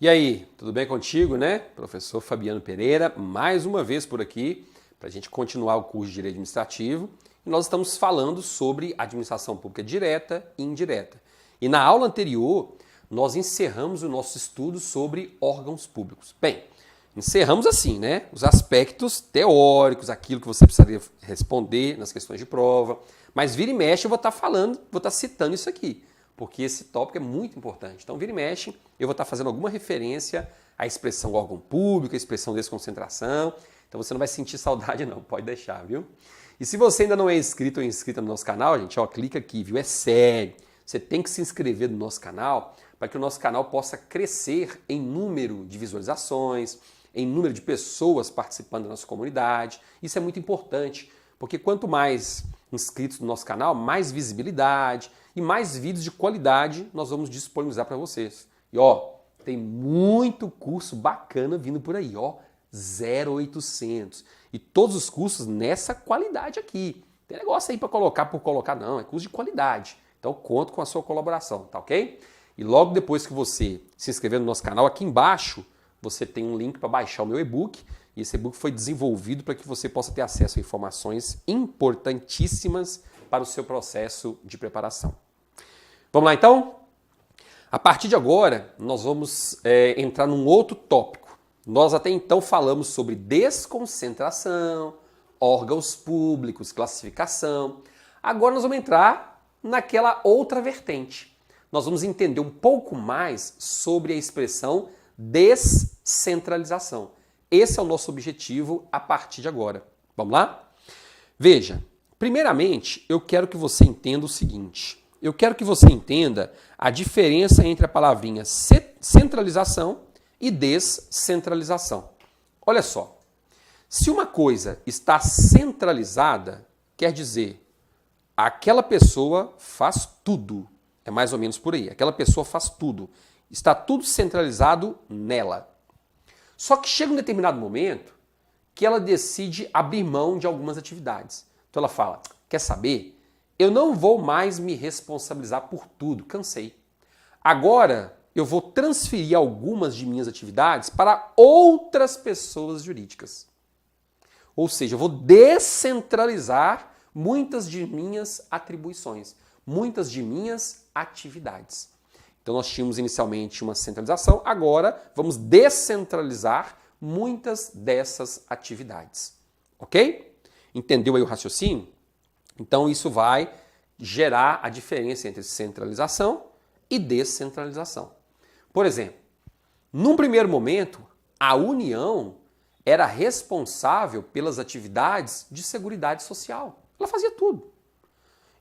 E aí, tudo bem contigo, né? Professor Fabiano Pereira, mais uma vez por aqui, para a gente continuar o curso de Direito Administrativo. E nós estamos falando sobre administração pública direta e indireta. E na aula anterior, nós encerramos o nosso estudo sobre órgãos públicos. Bem, encerramos assim, né? Os aspectos teóricos, aquilo que você precisaria responder nas questões de prova. Mas vira e mexe eu vou estar falando, vou estar citando isso aqui, porque esse tópico é muito importante. Então, vira e mexe, eu vou estar fazendo alguma referência à expressão órgão público, à expressão desconcentração. Então, você não vai sentir saudade não, pode deixar, viu? E se você ainda não é inscrito ou inscrita no nosso canal, gente, ó, clica aqui, viu? É sério. Você tem que se inscrever no nosso canal para que o nosso canal possa crescer em número de visualizações, em número de pessoas participando da nossa comunidade. Isso é muito importante, porque quanto mais inscritos no nosso canal, mais visibilidade e mais vídeos de qualidade nós vamos disponibilizar para vocês. E ó, tem muito curso bacana vindo por aí, ó, 0800. E todos os cursos nessa qualidade aqui. Tem negócio aí para colocar por colocar não, é curso de qualidade. Então conto com a sua colaboração, tá ok? E logo depois que você se inscrever no nosso canal, aqui embaixo você tem um link para baixar o meu e-book. E esse e-book foi desenvolvido para que você possa ter acesso a informações importantíssimas para o seu processo de preparação. Vamos lá então? A partir de agora, nós vamos entrar num outro tópico. Nós até então falamos sobre desconcentração, órgãos públicos, classificação. Agora nós vamos entrar naquela outra vertente. Nós vamos entender um pouco mais sobre a expressão descentralização. Esse é o nosso objetivo a partir de agora. Vamos lá? Veja, primeiramente, eu quero que você entenda o seguinte. Eu quero que você entenda a diferença entre a palavrinha centralização e descentralização. Olha só, se uma coisa está centralizada, quer dizer, aquela pessoa faz tudo. É mais ou menos por aí. Aquela pessoa faz tudo. Está tudo centralizado nela. Só que chega um determinado momento que ela decide abrir mão de algumas atividades. Então ela fala, quer saber? Eu não vou mais me responsabilizar por tudo, cansei. Agora eu vou transferir algumas de minhas atividades para outras pessoas jurídicas. Ou seja, eu vou descentralizar muitas de minhas atribuições, muitas de minhas atividades. Então nós tínhamos inicialmente uma centralização, agora vamos descentralizar muitas dessas atividades. Ok? Entendeu aí o raciocínio? Então isso vai gerar a diferença entre centralização e descentralização. Por exemplo, num primeiro momento, a União era responsável pelas atividades de seguridade social. Ela fazia tudo.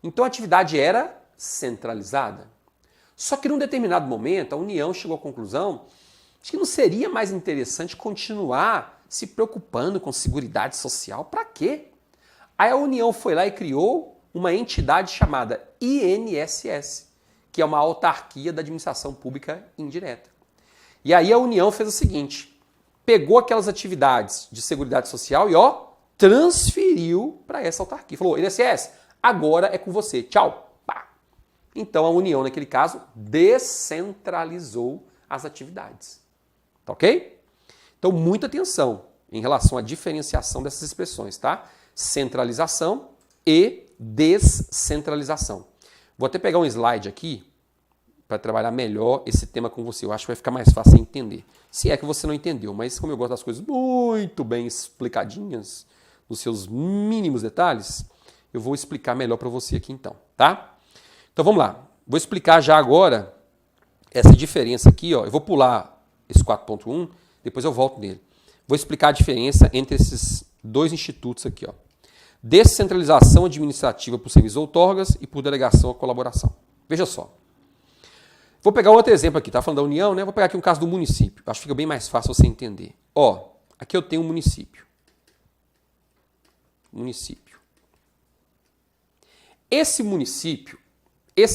Então a atividade era centralizada. Só que num determinado momento, a União chegou à conclusão de que não seria mais interessante continuar se preocupando com seguridade social. Para quê? Aí a União foi lá e criou uma entidade chamada INSS, que é uma autarquia da administração pública indireta. E aí a União fez o seguinte, pegou aquelas atividades de seguridade social e transferiu para essa autarquia. Falou, INSS, agora é com você, tchau. Então a União, naquele caso, descentralizou as atividades. Tá ok? Então, muita atenção em relação à diferenciação dessas expressões, tá? Centralização e descentralização. Vou até pegar um slide aqui para trabalhar melhor esse tema com você. Eu acho que vai ficar mais fácil de entender. Se é que você não entendeu, mas como eu gosto das coisas muito bem explicadinhas, nos seus mínimos detalhes, eu vou explicar melhor para você aqui então, tá? Então vamos lá, vou explicar já agora essa diferença aqui, ó. Eu vou pular esse 4.1, depois eu volto nele. Vou explicar a diferença entre esses dois institutos aqui, ó. Descentralização administrativa por serviços outorgas e por delegação à colaboração. Veja só. Vou pegar outro exemplo aqui, tá falando da União, né? Vou pegar aqui um caso do município, acho que fica bem mais fácil você entender. Ó, aqui eu tenho um município. Município. Esse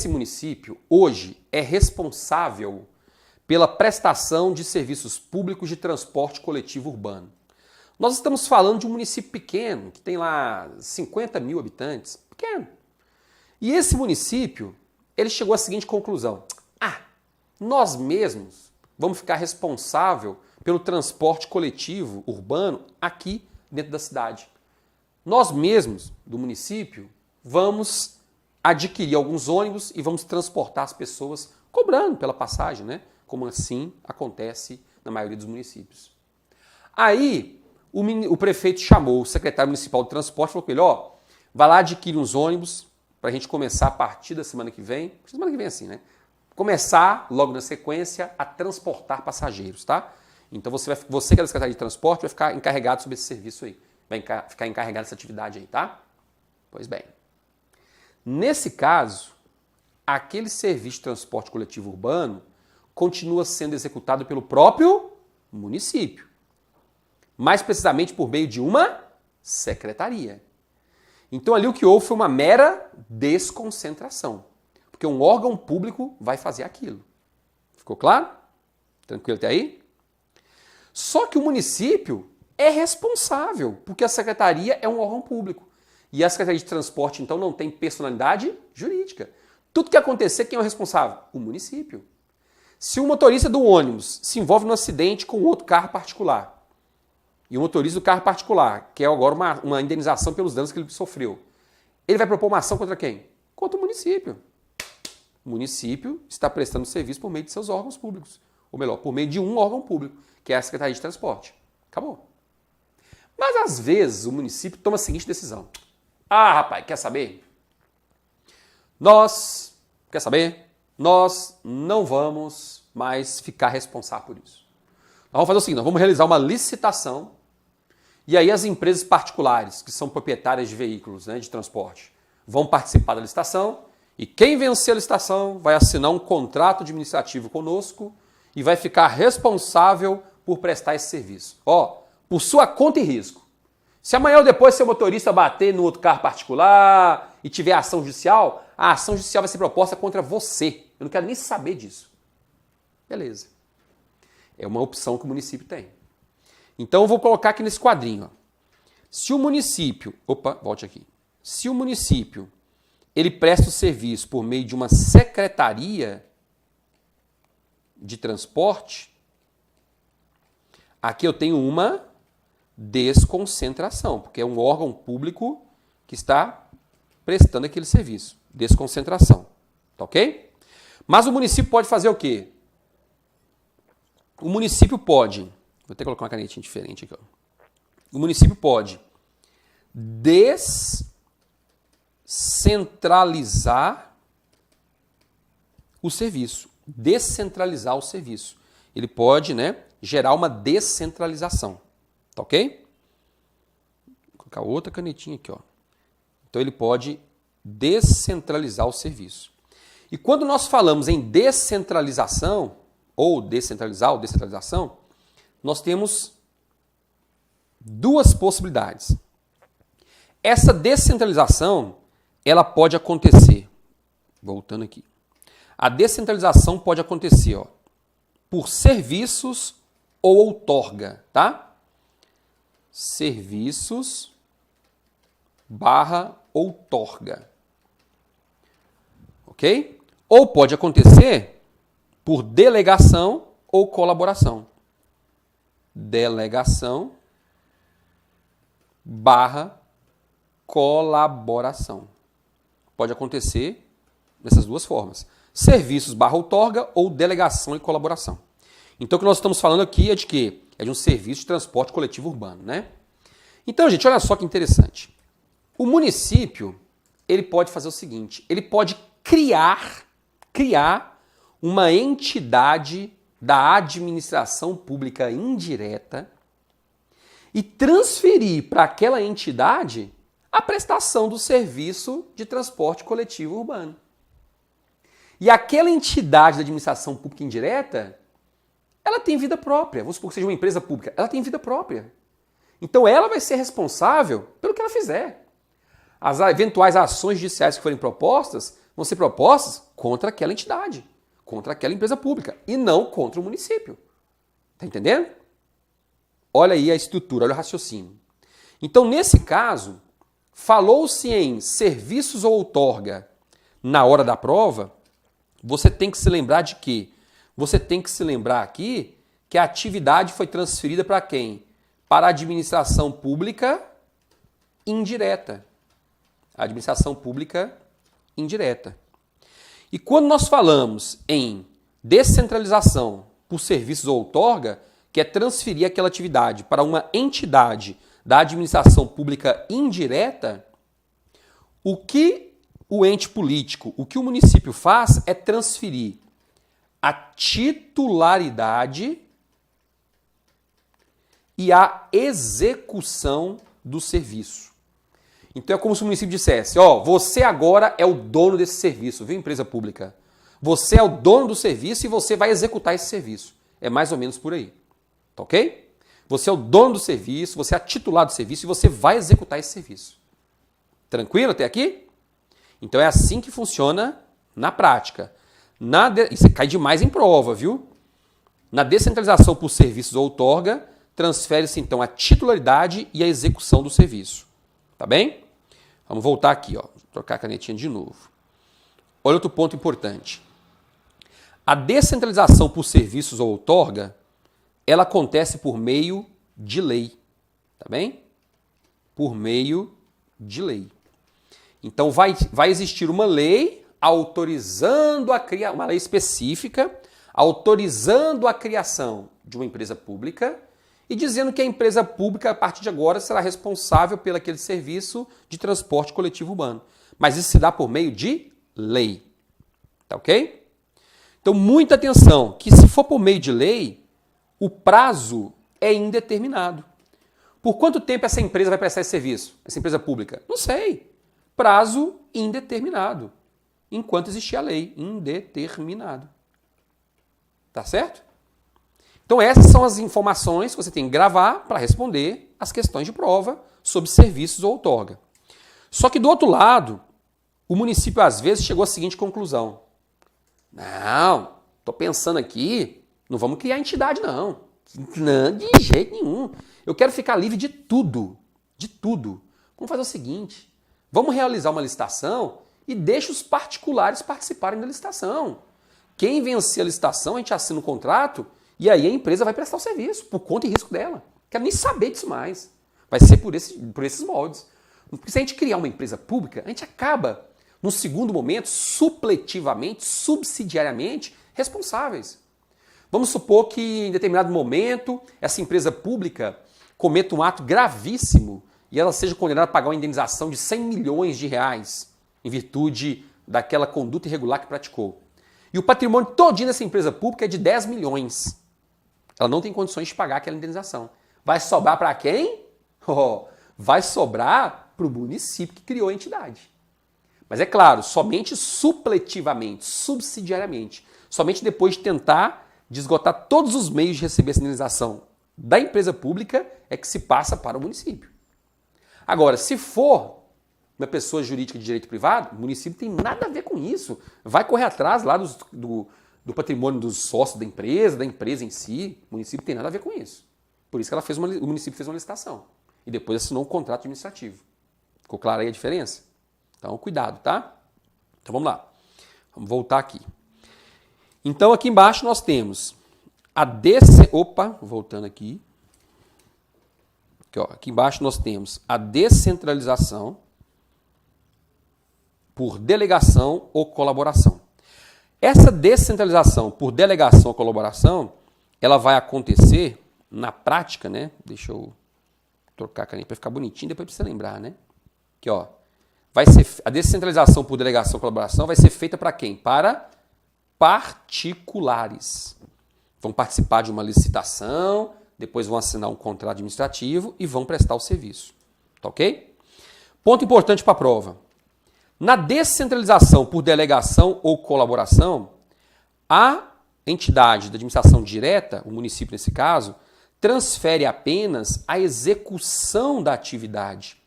município hoje é responsável pela prestação de serviços públicos de transporte coletivo urbano. Nós estamos falando de um município pequeno, que tem lá 50 mil habitantes, pequeno. E esse município, ele chegou à seguinte conclusão. Nós mesmos vamos ficar responsável pelo transporte coletivo urbano aqui dentro da cidade. Nós mesmos, do município, vamos adquirir alguns ônibus e vamos transportar as pessoas cobrando pela passagem, né? Como assim acontece na maioria dos municípios. Aí, o prefeito chamou o secretário municipal de transporte e falou com ele, ó, vai lá adquirir uns ônibus para a gente começar a partir da semana que vem, assim, né? Começar, logo na sequência, a transportar passageiros, tá? Então você que é da Secretaria de Transporte vai ficar encarregado sobre esse serviço aí. Vai ficar encarregado dessa atividade aí, tá? Pois bem. Nesse caso, aquele serviço de transporte coletivo urbano continua sendo executado pelo próprio município. Mais precisamente por meio de uma secretaria. Então ali o que houve foi uma mera desconcentração. Porque um órgão público vai fazer aquilo. Ficou claro? Tranquilo até aí? Só que o município é responsável, porque a secretaria é um órgão público. E a Secretaria de Transporte, então, não tem personalidade jurídica. Tudo que acontecer, quem é o responsável? O município. Se o motorista do ônibus se envolve num acidente com outro carro particular, e o motorista do carro particular quer agora uma indenização pelos danos que ele sofreu, ele vai propor uma ação contra quem? Contra o município. O município está prestando serviço por meio de seus órgãos públicos. Ou melhor, por meio de um órgão público, que é a Secretaria de Transporte. Acabou. Mas às vezes o município toma a seguinte decisão. Ah, rapaz, quer saber? Nós não vamos mais ficar responsáveis por isso. Nós vamos fazer o seguinte, nós vamos realizar uma licitação e aí as empresas particulares, que são proprietárias de veículos, né, de transporte, vão participar da licitação e quem vencer a licitação vai assinar um contrato administrativo conosco e vai ficar responsável por prestar esse serviço. Ó, por sua conta e risco. Se amanhã ou depois seu motorista bater no outro carro particular e tiver ação judicial, a ação judicial vai ser proposta contra você. Eu não quero nem saber disso. Beleza. É uma opção que o município tem. Então eu vou colocar aqui nesse quadrinho. Ó. Se o município... Opa, volte aqui. Se o município ele presta o serviço por meio de uma secretaria de transporte, aqui eu tenho uma desconcentração, porque é um órgão público que está prestando aquele serviço. Desconcentração. Tá ok? Mas o município pode fazer o quê? O município pode... Vou até colocar uma canetinha diferente aqui. Ó. O município pode descentralizar o serviço. Descentralizar o serviço. Ele pode, né, gerar uma descentralização. Tá ok? Vou colocar outra canetinha aqui. Ó. Então ele pode descentralizar o serviço. E quando nós falamos em descentralização, ou descentralizar ou descentralização, nós temos duas possibilidades. Essa descentralização, ela pode acontecer, voltando aqui, a descentralização pode acontecer, ó, por serviços ou outorga, tá? Serviços / outorga. Ok? Ou pode acontecer por delegação ou colaboração. Delegação / colaboração. Pode acontecer dessas duas formas. Serviços / outorga ou delegação e colaboração. Então o que nós estamos falando aqui é de quê? É de um serviço de transporte coletivo urbano, né? Então, gente, olha só que interessante. O município, ele pode fazer o seguinte, ele pode criar uma entidade da administração pública indireta e transferir para aquela entidade a prestação do serviço de transporte coletivo urbano. E aquela entidade da administração pública indireta, ela tem vida própria. Vamos supor que seja uma empresa pública. Ela tem vida própria. Então ela vai ser responsável pelo que ela fizer. As eventuais ações judiciais que forem propostas vão ser propostas contra aquela entidade, contra aquela empresa pública e não contra o município. Tá entendendo? Olha aí a estrutura, olha o raciocínio. Então, nesse caso, falou-se em serviços ou outorga na hora da prova, você tem que se lembrar de que você tem que se lembrar aqui que a atividade foi transferida para quem? Para a administração pública indireta. A administração pública indireta. E quando nós falamos em descentralização por serviços ou outorga, que é transferir aquela atividade para uma entidade da administração pública indireta, o que o ente político, o que o município faz é transferir a titularidade e a execução do serviço. Então é como se o município dissesse, ó, você agora é o dono desse serviço, viu, empresa pública? Você é o dono do serviço e você vai executar esse serviço. É mais ou menos por aí. Tá ok? Você é o dono do serviço, você é a titular do serviço e você vai executar esse serviço. Tranquilo até aqui? Então é assim que funciona na prática. Isso cai demais em prova, viu? Na descentralização por serviços ou outorga, transfere-se então a titularidade e a execução do serviço. Tá bem? Vamos voltar aqui, ó. Vou trocar a canetinha de novo. Olha outro ponto importante. A descentralização por serviços ou outorga, ela acontece por meio de lei. Tá bem? Por meio de lei. Então vai existir uma lei autorizando uma lei específica, autorizando a criação de uma empresa pública e dizendo que a empresa pública, a partir de agora, será responsável pelo aquele serviço de transporte coletivo urbano. Mas isso se dá por meio de lei. Tá ok? Então, muita atenção, que se for por meio de lei, o prazo é indeterminado. Por quanto tempo essa empresa vai prestar esse serviço? Essa empresa pública? Não sei. Prazo indeterminado. Enquanto existir a lei. Indeterminado. Tá certo? Então essas são as informações que você tem que gravar para responder as questões de prova sobre serviços ou outorga. Só que do outro lado, o município às vezes chegou à seguinte conclusão. Não, estou pensando aqui, não vamos criar entidade não. Não, de jeito nenhum. Eu quero ficar livre de tudo. De tudo. Vamos fazer o seguinte, vamos realizar uma licitação e deixa os particulares participarem da licitação. Quem vencer a licitação, a gente assina o contrato e aí a empresa vai prestar o serviço, por conta e risco dela. Quero nem saber disso mais. Vai ser por esses moldes. Porque se a gente criar uma empresa pública, a gente acaba, no segundo momento, supletivamente, subsidiariamente, responsáveis. Vamos supor que em determinado momento essa empresa pública cometa um ato gravíssimo e ela seja condenada a pagar uma indenização de 100 milhões de reais em virtude daquela conduta irregular que praticou. E o patrimônio todinho dessa empresa pública é de 10 milhões. Ela não tem condições de pagar aquela indenização. Vai sobrar para quem? Oh, vai sobrar para o município que criou a entidade. Mas é claro, somente supletivamente, subsidiariamente, somente depois de tentar de esgotar todos os meios de receber essa indenização da empresa pública é que se passa para o município. Agora, se for uma pessoa jurídica de direito privado, o município tem nada a ver com isso. Vai correr atrás lá do patrimônio dos sócios da empresa em si. O município tem nada a ver com isso. Por isso que o município fez uma licitação. E depois assinou um contrato administrativo. Ficou clara aí a diferença? Então, cuidado, tá? Então, vamos lá. Vamos voltar aqui. Então, aqui embaixo nós temos voltando aqui. Aqui embaixo nós temos a descentralização por delegação ou colaboração. Essa descentralização por delegação ou colaboração, ela vai acontecer na prática, né? Deixa eu trocar a caneta para ficar bonitinho, depois precisa lembrar, né? Aqui, ó. A descentralização por delegação ou colaboração vai ser feita para quem? Para particulares. Vão participar de uma licitação, depois vão assinar um contrato administrativo e vão prestar o serviço. Tá ok? Ponto importante para a prova. Na descentralização por delegação ou colaboração, a entidade da administração direta, o município nesse caso, transfere apenas a execução da atividade.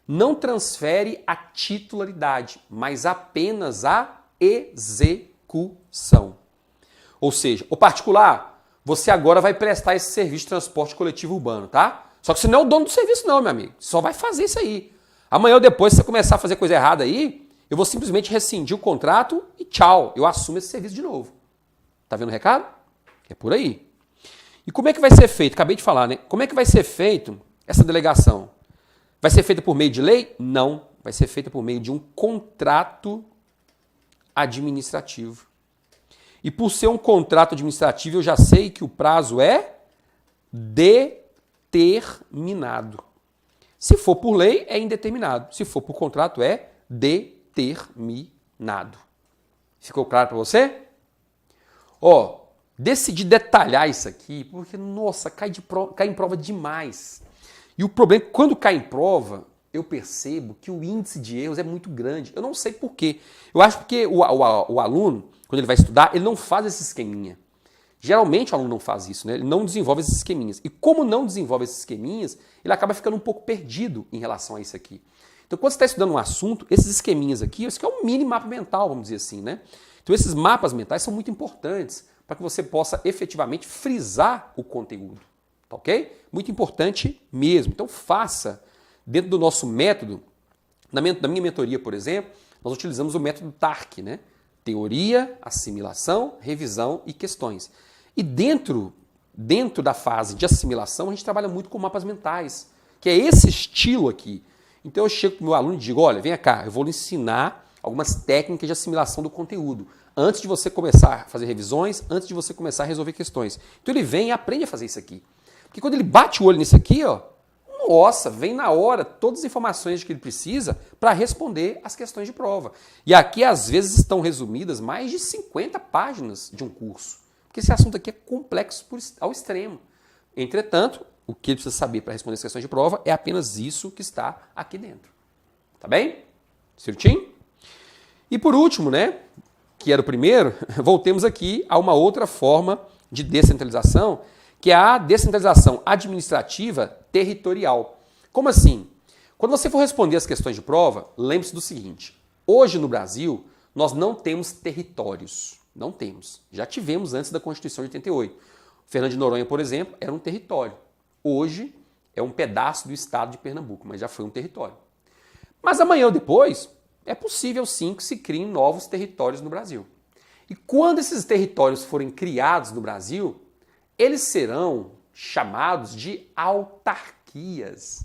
Não transfere a titularidade, mas apenas a execução. Ou seja, o particular, você agora vai prestar esse serviço de transporte coletivo urbano, tá? Só que você não é o dono do serviço não, meu amigo. Você só vai fazer isso aí. Amanhã ou depois, se você começar a fazer coisa errada aí, eu vou simplesmente rescindir o contrato e tchau, eu assumo esse serviço de novo. Tá vendo o recado? É por aí. E como é que vai ser feito? Acabei de falar, né? Como é que vai ser feito essa delegação? Vai ser feita por meio de lei? Não. Vai ser feita por meio de um contrato administrativo. E por ser um contrato administrativo, eu já sei que o prazo é determinado. Se for por lei, é indeterminado. Se for por contrato, é determinado. Ficou claro para você? Ó, decidi detalhar isso aqui, porque, nossa, cai em prova demais. E o problema é que quando cai em prova, eu percebo que o índice de erros é muito grande. Eu não sei por quê. Eu acho que o aluno, quando ele vai estudar, ele não faz esse esqueminha. Geralmente o aluno não faz isso, né? Ele não desenvolve esses esqueminhas. E como não desenvolve esses esqueminhas, ele acaba ficando um pouco perdido em relação a isso aqui. Então, quando você está estudando um assunto, esses esqueminhas aqui, isso aqui é um mini mapa mental, vamos dizer assim, né? Então, esses mapas mentais são muito importantes para que você possa efetivamente frisar o conteúdo, tá ok? Muito importante mesmo. Então, faça. Dentro do nosso método, na minha mentoria, por exemplo, nós utilizamos o método TARC, né? Teoria, assimilação, revisão e questões. E dentro da fase de assimilação, a gente trabalha muito com mapas mentais, que é esse estilo aqui. Então eu chego para o meu aluno e digo, olha, vem cá, eu vou lhe ensinar algumas técnicas de assimilação do conteúdo, antes de você começar a fazer revisões, antes de você começar a resolver questões. Então ele vem e aprende a fazer isso aqui. Porque quando ele bate o olho nisso aqui, ó, nossa, vem na hora todas as informações que ele precisa para responder as questões de prova. E aqui, às vezes, estão resumidas mais de 50 páginas de um curso. Porque esse assunto aqui é complexo ao extremo. Entretanto, o que ele precisa saber para responder as questões de prova é apenas isso que está aqui dentro. Tá bem? Certinho? E por último, né, que era o primeiro, voltemos aqui a uma outra forma de descentralização, que é a descentralização administrativa territorial. Como assim? Quando você for responder as questões de prova, lembre-se do seguinte: hoje no Brasil, nós não temos territórios. Não temos. Já tivemos antes da Constituição de 88. Fernando de Noronha, por exemplo, era um território. Hoje é um pedaço do estado de Pernambuco, mas já foi um território. Mas amanhã ou depois, é possível sim que se criem novos territórios no Brasil. E quando esses territórios forem criados no Brasil, eles serão chamados de autarquias.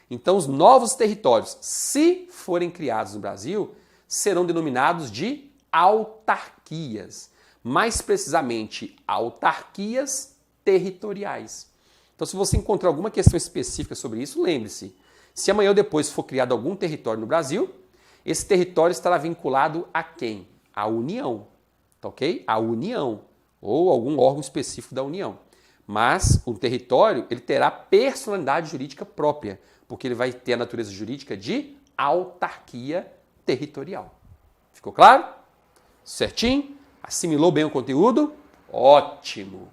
Então, os novos territórios, se forem criados no Brasil, serão denominados de autarquias. Mais precisamente, autarquias territoriais. Então, se você encontrar alguma questão específica sobre isso, lembre-se, se amanhã ou depois for criado algum território no Brasil, esse território estará vinculado a quem? À União, tá ok? À União, ou algum órgão específico da União. Mas o território ele terá personalidade jurídica própria, porque ele vai ter a natureza jurídica de autarquia territorial. Ficou claro? Certinho? Assimilou bem o conteúdo? Ótimo!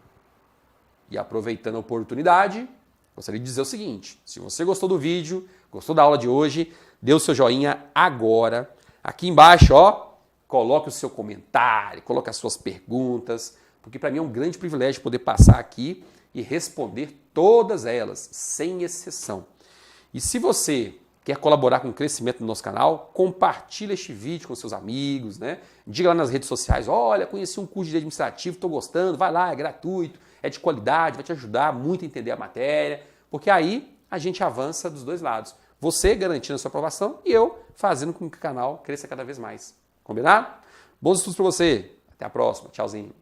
E aproveitando a oportunidade, gostaria de dizer o seguinte: se você gostou do vídeo, gostou da aula de hoje, dê o seu joinha agora. Aqui embaixo, ó, coloque o seu comentário, coloque as suas perguntas, porque para mim é um grande privilégio poder passar aqui e responder todas elas, sem exceção. E se você quer colaborar com o crescimento do nosso canal, compartilhe este vídeo com seus amigos, né? Diga lá nas redes sociais, olha, conheci um curso de direito administrativo, estou gostando, vai lá, é gratuito, é de qualidade, vai te ajudar muito a entender a matéria, porque aí a gente avança dos dois lados. Você garantindo a sua aprovação e eu fazendo com que o canal cresça cada vez mais. Combinado? Bons estudos para você. Até a próxima. Tchauzinho.